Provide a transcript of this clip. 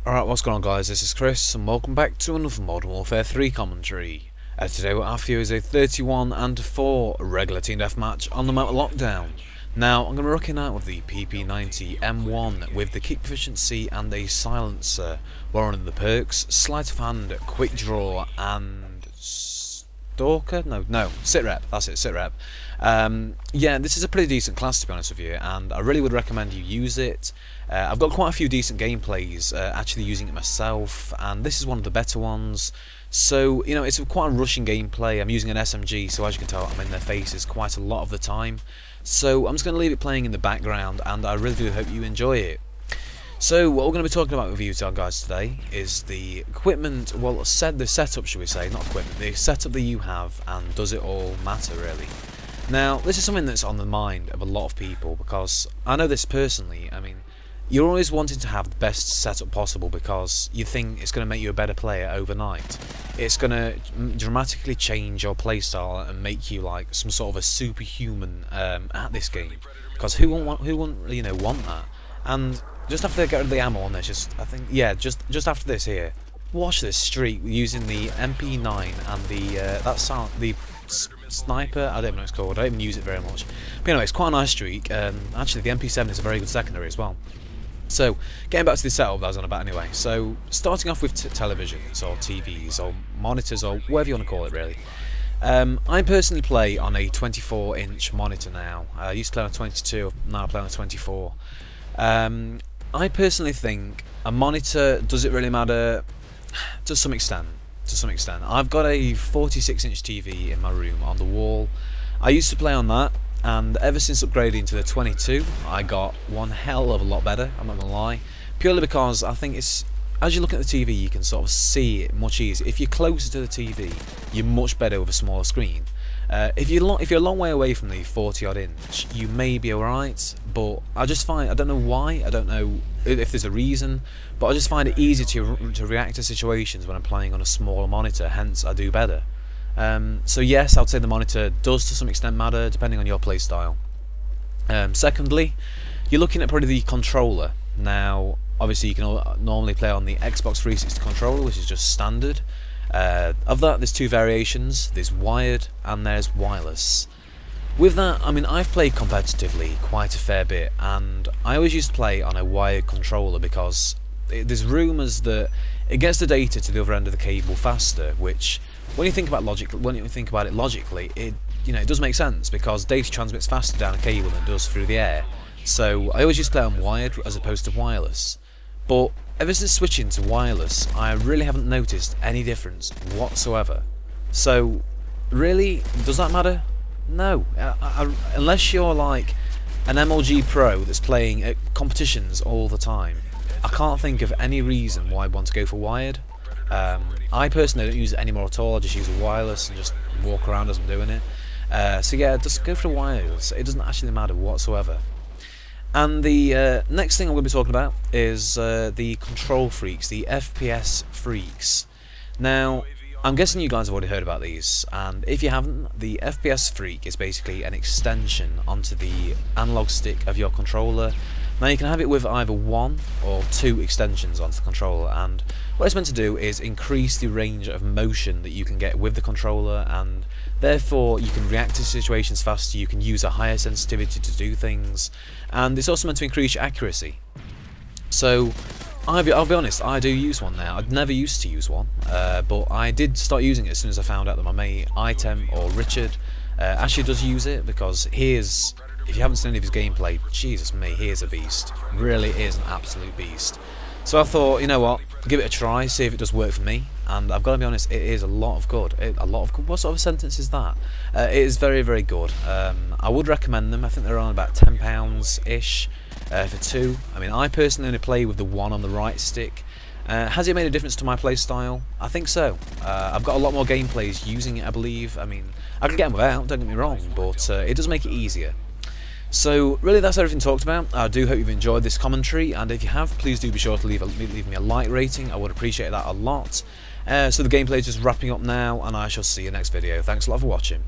Alright, what's going on guys, this is Chris and welcome back to another Modern Warfare 3 commentary. Today what I have for you is a 31-4 regular team deathmatch on the map Lockdown. Now I'm going to be rocking out with the PP90 M1 with the kick proficiency and a silencer, while running the perks, sleight of hand, quick draw and stalker? No, sit rep, that's it, sit rep. Yeah, this is a pretty decent class to be honest with you, and I really would recommend you use it. I've got quite a few decent gameplays actually using it myself, and this is one of the better ones. So, you know, it's quite a rushing gameplay. I'm using an SMG, so as you can tell, I'm in their faces quite a lot of the time. So I'm just going to leave it playing in the background, and I really do hope you enjoy it. So what we're going to be talking about with you guys today is the equipment, well, the setup, should we say, not equipment, the setup that you have, and does it all matter really? Now, this is something that's on the mind of a lot of people, because I know this personally. I mean, you're always wanting to have the best setup possible because you think it's going to make you a better player overnight. It's going to dramatically change your playstyle and make you like some sort of a superhuman at this game. Because who wouldn't you know want that? And just after they get rid of the ammo on this, just after this here, watch this streak using the MP9 and the sniper. I don't know what it's called. I don't even use it very much. But anyway, it's quite a nice streak. Actually, the MP7 is a very good secondary as well. So, getting back to the setup that I was on about anyway. So, starting off with televisions or TVs or monitors or whatever you want to call it really. I personally play on a 24-inch monitor now. I used to play on a 22, now I play on a 24. I personally think a monitor, does it really matter? To some extent. I've got a 46-inch TV in my room on the wall. I used to play on that, and ever since upgrading to the 22 I got one hell of a lot better, I'm not gonna lie, purely because I think it's, as you look at the TV you can sort of see it much easier. If you're closer to the TV you're much better with a smaller screen. If you're a long way away from the 40-odd inch you may be alright, but I just find, I don't know why, I don't know if there's a reason, but I just find it easier to react to situations when I'm playing on a smaller monitor, hence I do better. So yes, I would say the monitor does to some extent matter, depending on your playstyle. Secondly, you're looking at probably the controller. Now, obviously you can normally play on the Xbox 360 controller, which is just standard. Of that, there's two variations, there's wired and there's wireless. With that, I mean, I've played competitively quite a fair bit, and I always used to play on a wired controller because there's rumours that it gets the data to the other end of the cable faster, which, when you think about it logically, it does make sense because data transmits faster down a cable than it does through the air. So I always used to play on wired as opposed to wireless. But ever since switching to wireless, I really haven't noticed any difference whatsoever. So, really, does that matter? No. Unless you're like an MLG pro that's playing at competitions all the time, I can't think of any reason why I'd want to go for wired. I personally don't use it anymore at all. I just use a wireless and just walk around as I'm doing it. So yeah, just go for the wireless. It doesn't actually matter whatsoever. And the next thing I'm going to be talking about is the control freaks, the FPS freaks. Now, I'm guessing you guys have already heard about these, and if you haven't, the FPS freak is basically an extension onto the analog stick of your controller. Now you can have it with either one or two extensions onto the controller, and what it's meant to do is increase the range of motion that you can get with the controller, and therefore you can react to situations faster, you can use a higher sensitivity to do things, and it's also meant to increase your accuracy. So I'll be honest, I do use one now. I'd never used to use one, but I did start using it as soon as I found out that my mate Item, or Richard, actually does use it, because if you haven't seen any of his gameplay, Jesus me, he is a beast. Really is an absolute beast. So I thought, you know what, give it a try, see if it does work for me, and I've got to be honest, it is a lot of good. What sort of sentence is that? It is very, very good. I would recommend them. I think they're on about £10-ish for two. I mean, I personally only play with the one on the right stick. Has it made a difference to my playstyle? I think so. I've got a lot more gameplays using it, I believe. I mean, I can get them without, don't get me wrong, but it does make it easier. So really, that's everything talked about. I do hope you've enjoyed this commentary, and if you have, please do be sure to leave me a like rating. I would appreciate that a lot. So the gameplay is just wrapping up now, and I shall see you next video. Thanks a lot for watching.